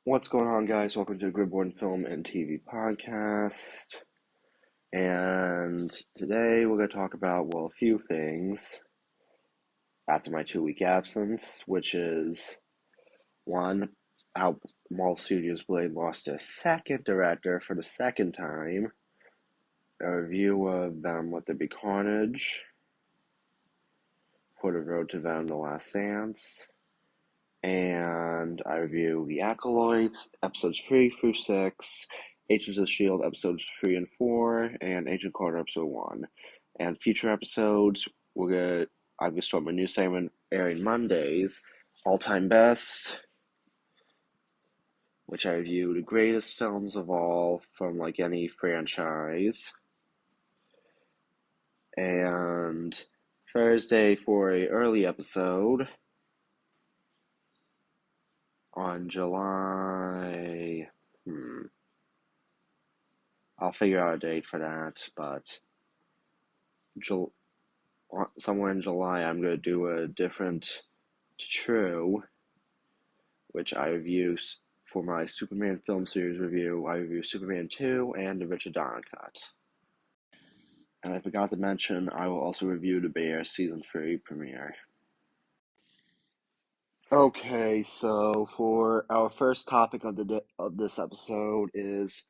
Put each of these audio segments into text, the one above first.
What's going on, guys? Welcome to the Gridboard Film and TV podcast. And today we're going to talk about, well, a few things after my 2 week absence, which is one, how Marvel Studios Blade lost their second director for the second time, a review of Venom Let There Be Carnage, for the Road to Venom The Last Dance, and I review The Acolytes, episodes 3 through 6, Agents of S.H.I.E.L.D. episodes 3 and 4, and Agent Carter episode 1. And future episodes, I'm gonna start my new segment airing Mondays, All Time Best, which I review the greatest films of all from like any franchise. And Thursday for a early episode on July. I'll figure out a date for that, but somewhere in July I'm going to do a different True, which I review for my Superman film series review. I review Superman 2 and the Richard Donner cut. And I forgot to mention, I will also review the Bear Season 3 premiere. Okay, so for our first topic of this episode is,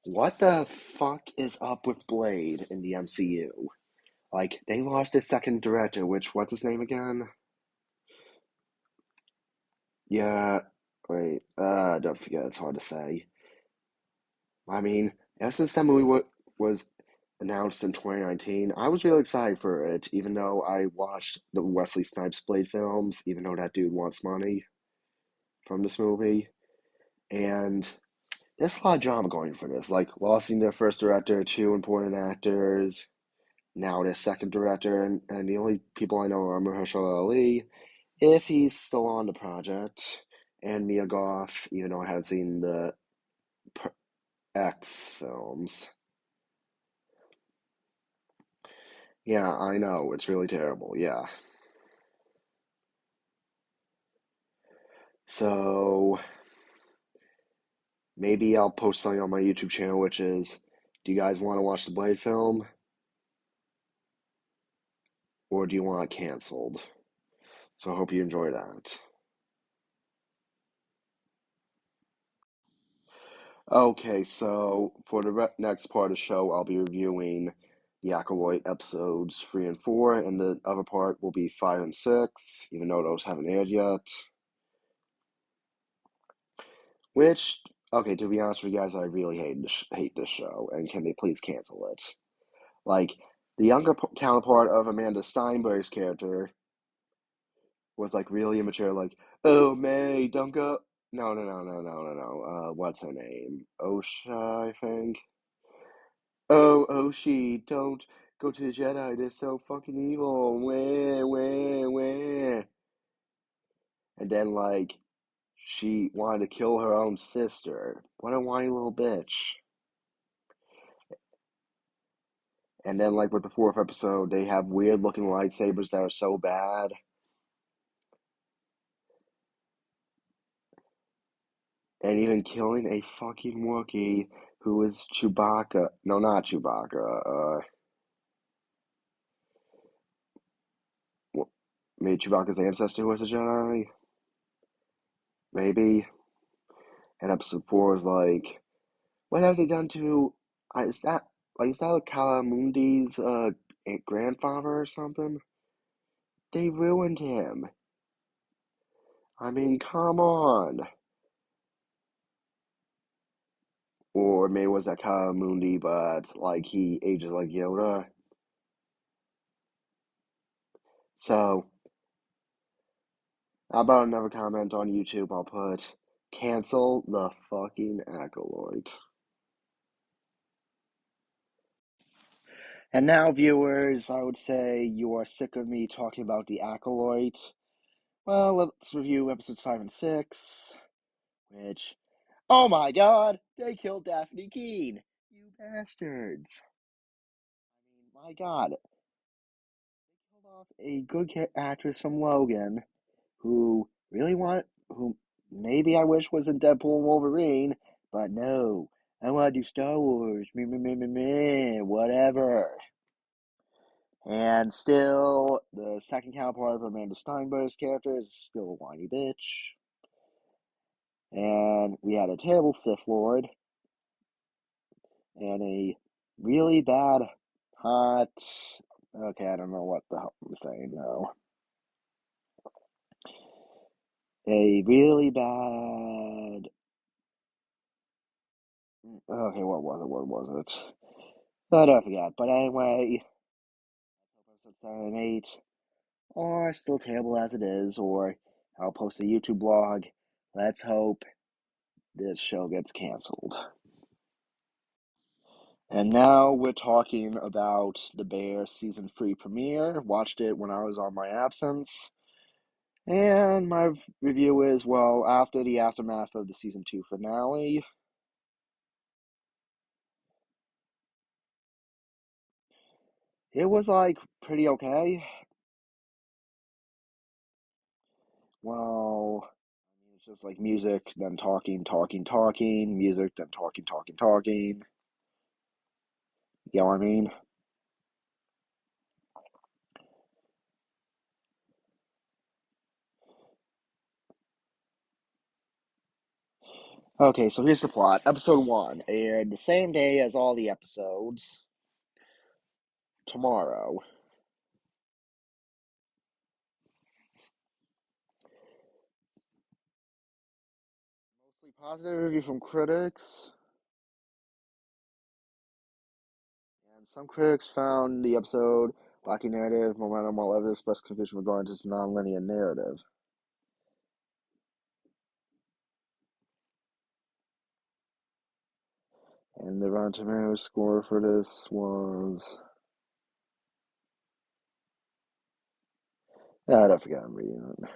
what the fuck is up with Blade in the MCU? Like, they lost their second director, what's his name again? Yeah, wait, don't forget, it's hard to say. I mean, ever since that movie was announced in 2019, I was really excited for it, even though I watched the Wesley Snipes Blade films, even though that dude wants money from this movie. And there's a lot of drama going for this, like losing their first director, two important actors, now their second director, and the only people I know are Mahershala Ali, if he's still on the project, and Mia Goth, even though I haven't seen the X films. Yeah, I know, it's really terrible, yeah. So, maybe I'll post something on my YouTube channel, which is, do you guys want to watch the Blade film? Or do you want it canceled? So I hope you enjoy that. Okay, so for the next part of the show, I'll be reviewing the Acolyte episodes 3 and 4, and the other part will be 5 and 6, even though those haven't aired yet. Which, okay, to be honest with you guys, I really hate this show, and can they please cancel it? Like, the younger counterpart of Amanda Steinberg's character was like really immature, like, oh May, don't go. No. What's her name? Osha, I think. Oh, Oshi, don't go to the Jedi. They're so fucking evil. Wah. And then like she wanted to kill her own sister. What a whiny little bitch. And then like with the fourth episode, they have weird looking lightsabers that are so bad. And even killing a fucking Wookiee who is Chewbacca. No, not Chewbacca. Maybe Chewbacca's ancestor was a Jedi. Maybe. And episode 4 is like, what have they done to? Is that like Calamundi's grandfather or something? They ruined him. I mean, come on. Or maybe it was that Calamundi, but like he ages like Yoda. So, how about another comment on YouTube? I'll put, cancel the fucking acolyte. And now, viewers, I would say you are sick of me talking about the acolyte. Well, let's review episodes 5 and 6, which, oh my god, they killed Daphne Keene! You bastards! I mean, my god. They killed off a good actress from Logan who maybe I wish wasn't Deadpool and Wolverine, but no, I want to do Star Wars, whatever. And still, the second counterpart of Amanda Steinberg's character is still a whiny bitch. And we had a terrible Sith Lord, and a really bad, hot. Okay, I don't know what the hell I'm saying now. A really bad. Okay, what was it? What was it? I don't forget. But anyway, episode 7 and 8 are still terrible as it is, or I'll post a YouTube blog. Let's hope this show gets canceled. And now we're talking about The Bear season 3 premiere. Watched it when I was on my absence. And my review is, well, after the aftermath of the season 2 finale, it was like pretty okay. Well, I mean, it's just like music, then talking, music, then talking. You know what I mean? Okay, so here's the plot. Episode 1 aired the same day as all the episodes. Tomorrow. Mostly positive review from critics. And some critics found the episode lacking narrative momentum, while others expressed confusion regarding its non-linear narrative. And the Rotten Tomatoes score for this was... I don't forget, I'm reading it.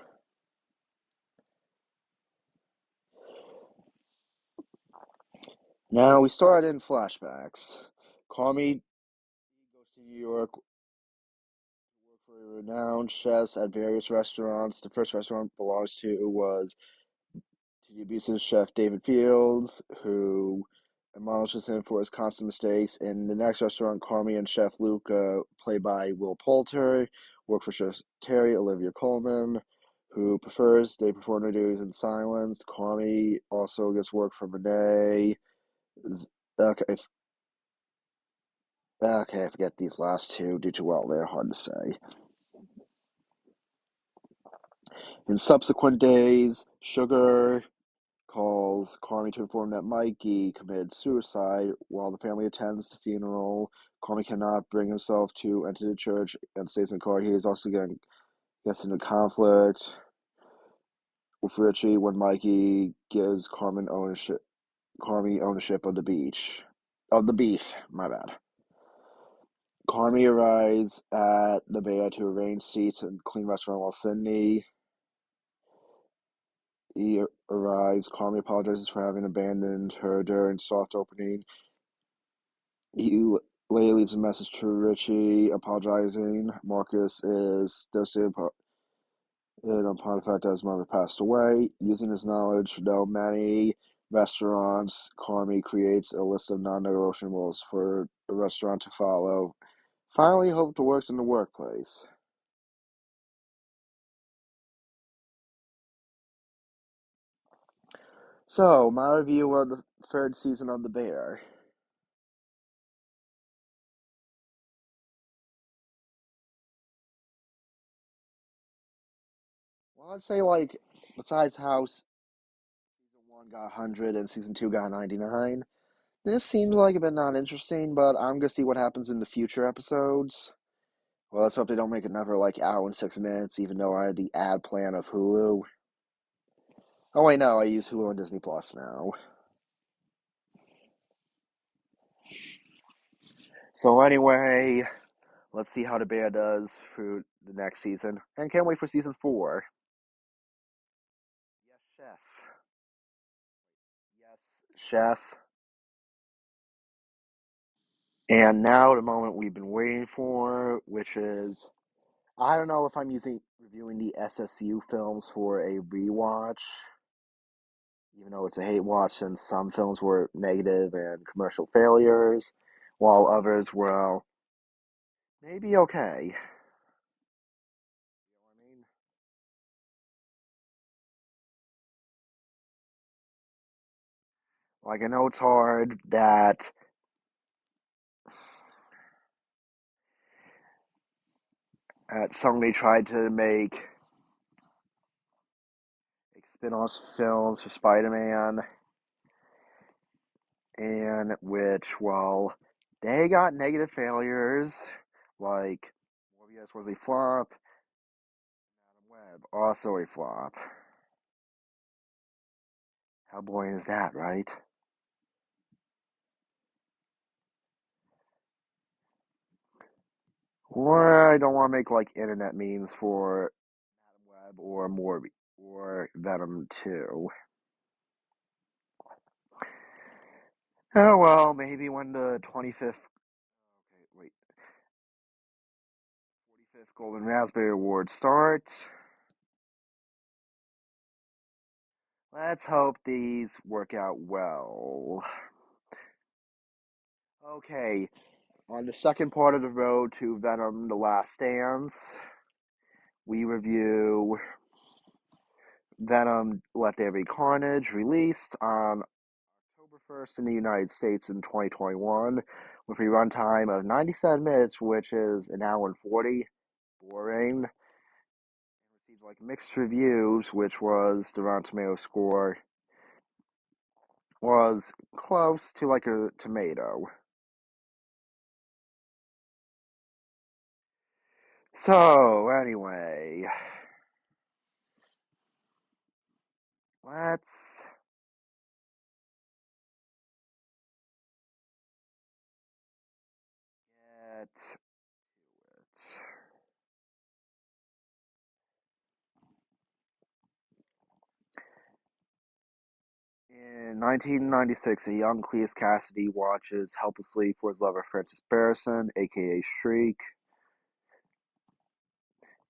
Now we start in flashbacks. Carmi goes to New York to work for renowned chefs at various restaurants. The first restaurant belongs to the abusive chef David Fields, who admonishes him for his constant mistakes. In the next restaurant, Carmi and Chef Luke, played by Will Poulter, work for Chef Terry Olivia Coleman, who prefers they perform their duties in silence. Carmi also gets work from Renee. Okay, I forget these last two due to, well, they're hard to say. In subsequent days, Sugar calls Carmi to inform that Mikey committed suicide. While the family attends the funeral, Carmi cannot bring himself to enter the church and stays in the car. He is also gets into conflict with Richie when Mikey gives Carmi ownership of the beef. My bad. Carmi arrives at the Bay to arrange seats and clean restaurant while Sydney. He arrives. Carmi apologizes for having abandoned her during soft opening. He later leaves a message to Richie apologizing. Marcus is devastated upon the fact that his mother passed away. Using his knowledge to know many restaurants, Carmi creates a list of non-negotiables for the restaurant to follow. Finally, hope to work in the workplace. So, my review of the third season of The Bear. Well, I'd say, like, besides how season 1 got 100 and season 2 got 99, this seems like a bit not interesting, but I'm gonna see what happens in the future episodes. Well, let's hope they don't make another, like, hour and 6 minutes, even though I had the ad plan of Hulu. Oh, wait, no, I use Hulu and Disney Plus now. So, anyway, let's see how the Bear does through the next season. And can't wait for season 4. Yes, chef. Yes, chef. And now the moment we've been waiting for, which is, I don't know if I'm reviewing the SSU films for a rewatch. even though it's a hate watch since some films were negative and commercial failures, while others were, well, maybe okay. You know what I mean? Like, I know it's hard that Sony tried to make like, spin-off films for Spider-Man, and which, well, they got negative failures. Like, Morbius was a flop, Madam Web also a flop. How boring is that, right? Or I don't want to make like internet memes for Madam Web or Morbi or Venom 2. Oh well, maybe when the 25th, okay, wait, 45th Golden Raspberry Awards start. Let's hope these work out well. Okay, on the second part of the road to Venom The Last Dance, we review Venom Let There Be Carnage, released on October 1st in the United States in 2021, with a runtime of 97 minutes, which is an hour and 40. Boring. Received like mixed reviews, which was the Rotten Tomato score was close to like a tomato. So, anyway, let's get to it. In 1996, a young Cleus Cassidy watches helplessly for his lover Francis Barrison, aka Shriek,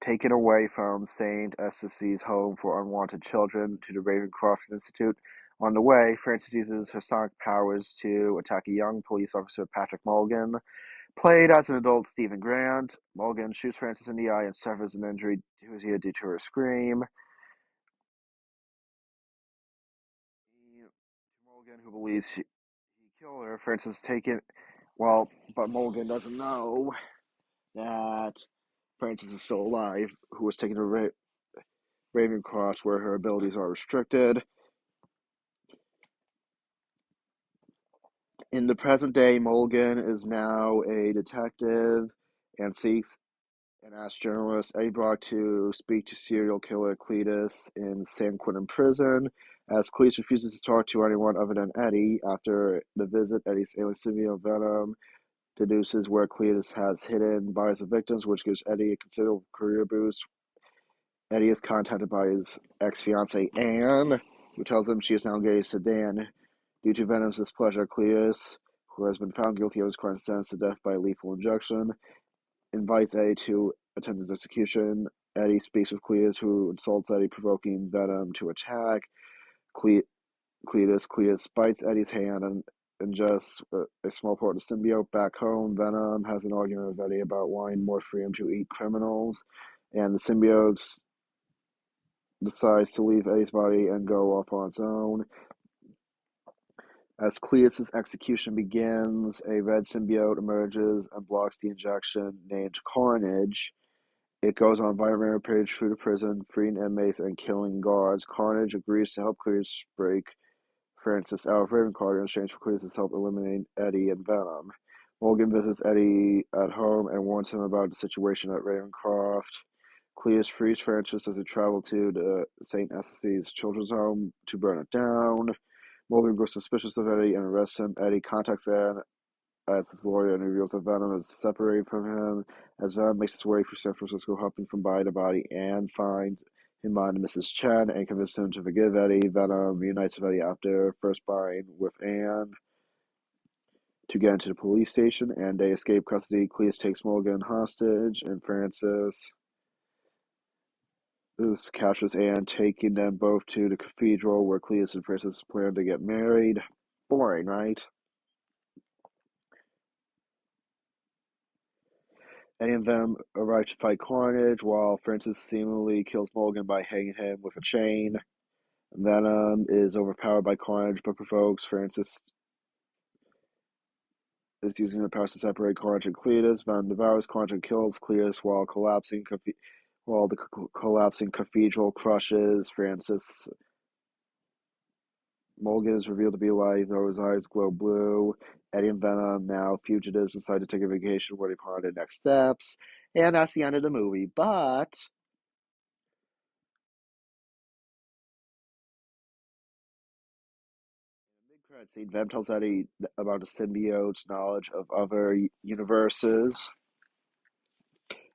taken away from St. Eustace's home for unwanted children to the Ravencroft Institute. On the way, Frances uses her sonic powers to attack a young police officer, Patrick Mulligan, played as an adult Stephen Grant. Mulligan shoots Frances in the eye and suffers an injury to his ear due to her scream. Mulligan, who believes he killed her, Frances is taken. Well, but Mulligan doesn't know that Frances is still alive, who was taken to Ravencroft, where her abilities are restricted. In the present day, Mulligan is now a detective and seeks and asks journalist Eddie Brock to speak to serial killer Cletus in San Quentin prison. As Cletus refuses to talk to anyone other than Eddie after the visit, Eddie's alien symbiote Venom deduces where Cletus has hidden bodies of victims, which gives Eddie a considerable career boost. Eddie is contacted by his ex-fiancée Anne, who tells him she is now engaged to Dan. Due to Venom's displeasure, Cletus, who has been found guilty of his crime, sentenced to death by lethal injection, invites Eddie to attend his execution. Eddie speaks with Cletus, who insults Eddie, provoking Venom to attack. Cletus bites Eddie's hand and ingests a small part of the symbiote. Back home, Venom has an argument with Eddie about wanting more freedom to eat criminals, and the symbiote decides to leave Eddie's body and go off on its own. As Cletus's execution begins, a red symbiote emerges and blocks the injection, named Carnage. It goes on a violent rampage through the prison, freeing inmates and killing guards. Carnage agrees to help Cletus break Francis out of Ravenclaw in exchange for Cletus' help eliminating Eddie and Venom. Morgan visits Eddie at home and warns him about the situation at Ravencroft. Cletus frees Francis as they travel to the St. Eustace's children's home to burn it down. Morgan grows suspicious of Eddie and arrests him. Eddie contacts Anne as his lawyer and reveals that Venom is separated from him. As Venom makes his way through San Francisco, hopping from body to body, Anne finds him on Mrs. Chen and convinces him to forgive Eddie. Venom reunites with Eddie after first buying with Anne to get into the police station, and they escape custody. Cletus takes Morgan hostage, and Francis This captures Anne, taking them both to the cathedral where Cletus and Francis plan to get married. Boring, right? Eddie and Venom arrive to fight Carnage, while Francis seemingly kills Morgan by hanging him with a chain. Venom is overpowered by Carnage, but provokes Francis is using the powers to separate Carnage and Cletus. Venom devours Carnage and kills Cletus while the collapsing cathedral crushes Francis. Morgan is revealed to be alive, though his eyes glow blue. Eddie and Venom, now fugitives, decide to take a vacation where they plan their next steps. And that's the end of the movie. But mid-credit scene, Venom tells Eddie about the symbiote's knowledge of other universes.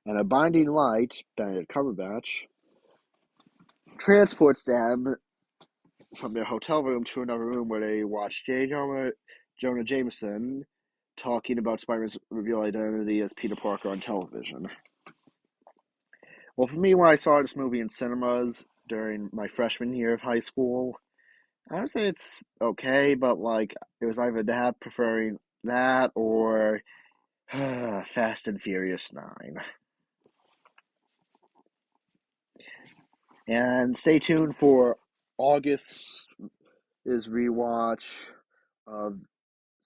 And a binding light, Benedict Cumberbatch, transports them from their hotel room to another room where they watch Jonah Jameson talking about Spider-Man's revealed identity as Peter Parker on television. Well, for me, when I saw this movie in cinemas during my freshman year of high school, I would say it's okay, but like it was either that preferring that or Fast and Furious 9. And stay tuned for August's rewatch of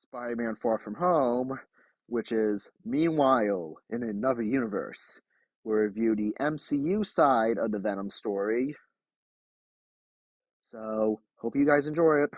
Spider-Man Far From Home, which is Meanwhile in Another Universe. We'll review the MCU side of the Venom story. So, hope you guys enjoy it.